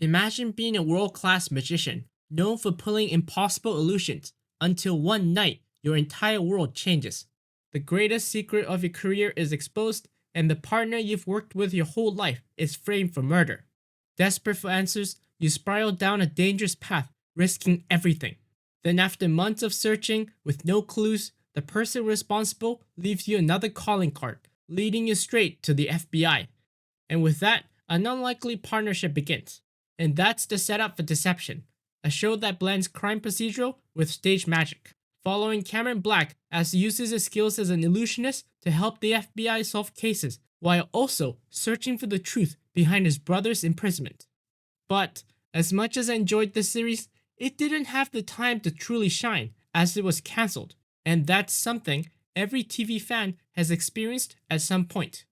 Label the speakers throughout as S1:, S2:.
S1: Imagine being a world-class magician, known for pulling impossible illusions, until one night your entire world changes. The greatest secret of your career is exposed, and the partner you've worked with your whole life is framed for murder. Desperate for answers, you spiral down a dangerous path, risking everything. Then after months of searching with no clues, the person responsible leaves you another calling card, leading you straight to the FBI. And with that, an unlikely partnership begins. And that's the setup for Deception, a show that blends crime procedural with stage magic, following Cameron Black as he uses his skills as an illusionist to help the FBI solve cases, while also searching for the truth behind his brother's imprisonment. But as much as I enjoyed this series, it didn't have the time to truly shine as it was cancelled, and that's something every TV fan has experienced at some point.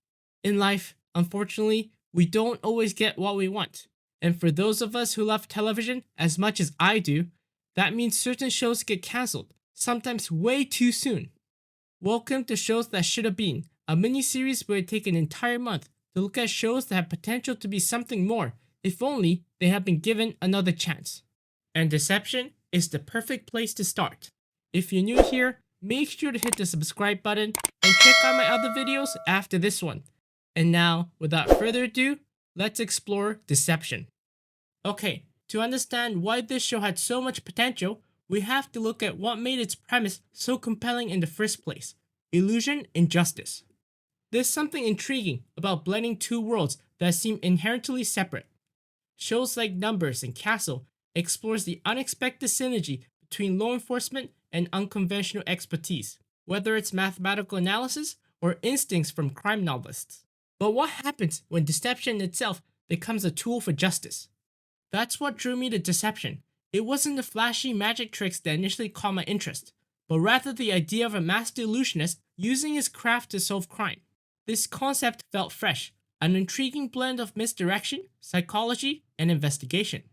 S1: In life, unfortunately, we don't always get what we want. And for those of us who love television as much as I do, that means certain shows get cancelled, sometimes way too soon. Welcome to Shows That Should Have Been, a mini-series where I take an entire month to look at shows that have potential to be something more, if only they had been given another chance. And Deception is the perfect place to start. If you're new here, make sure to hit the subscribe button and check out my other videos after this one. And now, without further ado, let's explore Deception. Okay, to understand why this show had so much potential, we have to look at what made its premise so compelling in the first place: illusion and justice. There's something intriguing about blending two worlds that seem inherently separate. Shows like Numbers and Castle explores the unexpected synergy between law enforcement and unconventional expertise, whether it's mathematical analysis or instincts from crime novelists. But what happens when deception itself becomes a tool for justice? That's what drew me to Deception. It wasn't the flashy magic tricks that initially caught my interest, but rather the idea of a master illusionist using his craft to solve crime. This concept felt fresh, an intriguing blend of misdirection, psychology, and investigation.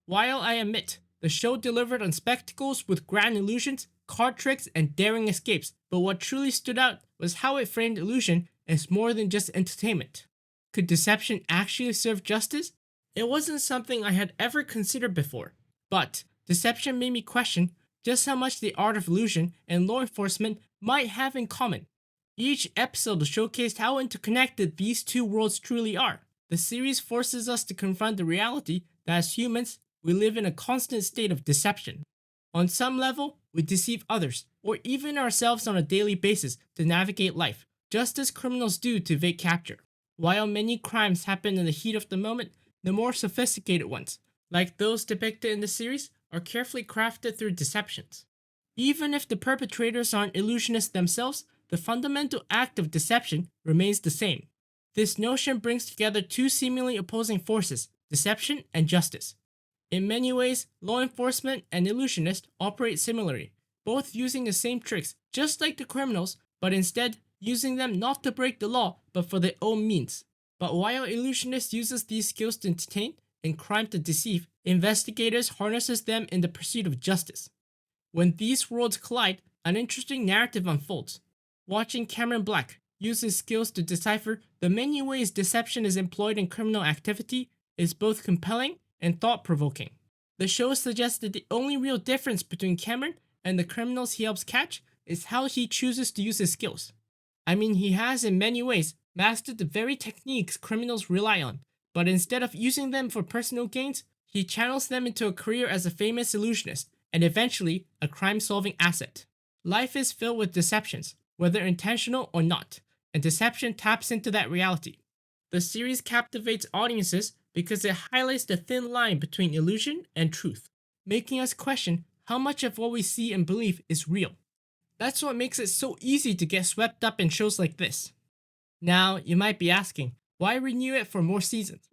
S1: While I admit, the show delivered on spectacles with grand illusions, card tricks, and daring escapes, but what truly stood out was how it framed illusion as more than just entertainment. Could deception actually serve justice? It wasn't something I had ever considered before, but Deception made me question just how much the art of illusion and law enforcement might have in common. Each episode showcased how interconnected these two worlds truly are. The series forces us to confront the reality that as humans, we live in a constant state of deception. On some level, we deceive others, or even ourselves on a daily basis to navigate life, just as criminals do to evade capture. While many crimes happen in the heat of the moment, the more sophisticated ones, like those depicted in the series, are carefully crafted through deceptions. Even if the perpetrators aren't illusionists themselves, the fundamental act of deception remains the same. This notion brings together two seemingly opposing forces, deception and justice. In many ways, law enforcement and illusionists operate similarly, both using the same tricks, just like the criminals, but instead using them not to break the law, but for their own means. But while illusionist uses these skills to entertain and crime to deceive, investigators harnesses them in the pursuit of justice. When these worlds collide, an interesting narrative unfolds. Watching Cameron Black use his skills to decipher the many ways deception is employed in criminal activity is both compelling and thought-provoking. The show suggests that the only real difference between Cameron and the criminals he helps catch is how he chooses to use his skills. I mean, he has in many ways mastered the very techniques criminals rely on, but instead of using them for personal gains, he channels them into a career as a famous illusionist and eventually a crime-solving asset. Life is filled with deceptions, whether intentional or not, and Deception taps into that reality. The series captivates audiences because it highlights the thin line between illusion and truth, making us question how much of what we see and believe is real. That's what makes it so easy to get swept up in shows like this. Now, you might be asking, why renew it for more seasons?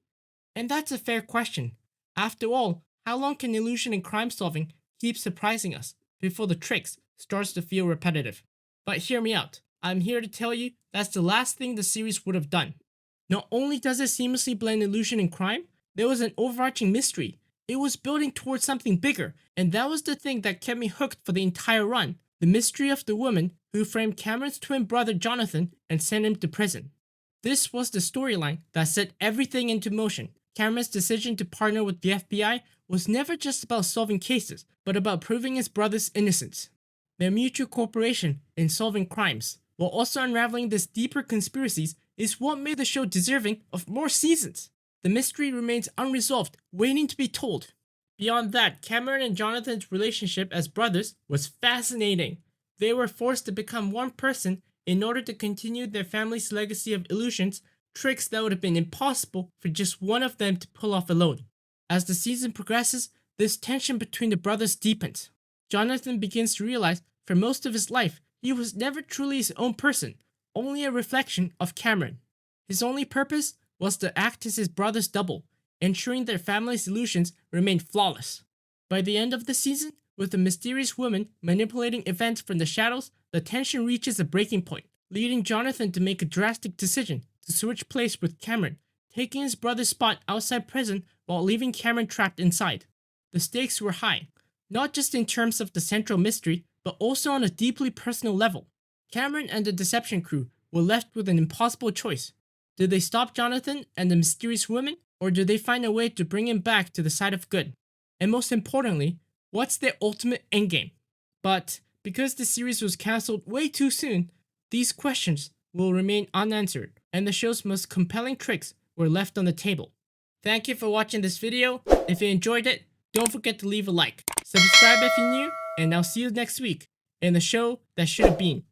S1: And that's a fair question. After all, how long can illusion and crime solving keep surprising us before the tricks starts to feel repetitive? But hear me out. I'm here to tell you that's the last thing the series would have done. Not only does it seamlessly blend illusion and crime, there was an overarching mystery. It was building towards something bigger, and that was the thing that kept me hooked for the entire run. The mystery of the woman who framed Cameron's twin brother Jonathan and sent him to prison. This was the storyline that set everything into motion, Cameron's decision to partner with the FBI was never just about solving cases, but about proving his brother's innocence. Their mutual cooperation in solving crimes, while also unraveling these deeper conspiracies, is what made the show deserving of more seasons. The mystery remains unresolved, waiting to be told. Beyond that, Cameron and Jonathan's relationship as brothers was fascinating. They were forced to become one person in order to continue their family's legacy of illusions, tricks that would have been impossible for just one of them to pull off alone. As the season progresses, this tension between the brothers deepens. Jonathan begins to realize for most of his life, he was never truly his own person, only a reflection of Cameron. His only purpose was to act as his brother's double, ensuring their family's illusions remained flawless. By the end of the season, with the mysterious woman manipulating events from the shadows, the tension reaches a breaking point, leading Jonathan to make a drastic decision to switch place with Cameron, taking his brother's spot outside prison while leaving Cameron trapped inside. The stakes were high, not just in terms of the central mystery, but also on a deeply personal level. Cameron and the Deception crew were left with an impossible choice. Did they stop Jonathan and the mysterious woman, or did they find a way to bring him back to the side of good? And most importantly, what's their ultimate endgame? But because the series was cancelled way too soon, these questions will remain unanswered, and the show's most compelling tricks were left on the table. Thank you for watching this video. If you enjoyed it, don't forget to leave a like, subscribe if you're new, and I'll see you next week in the show that should have been.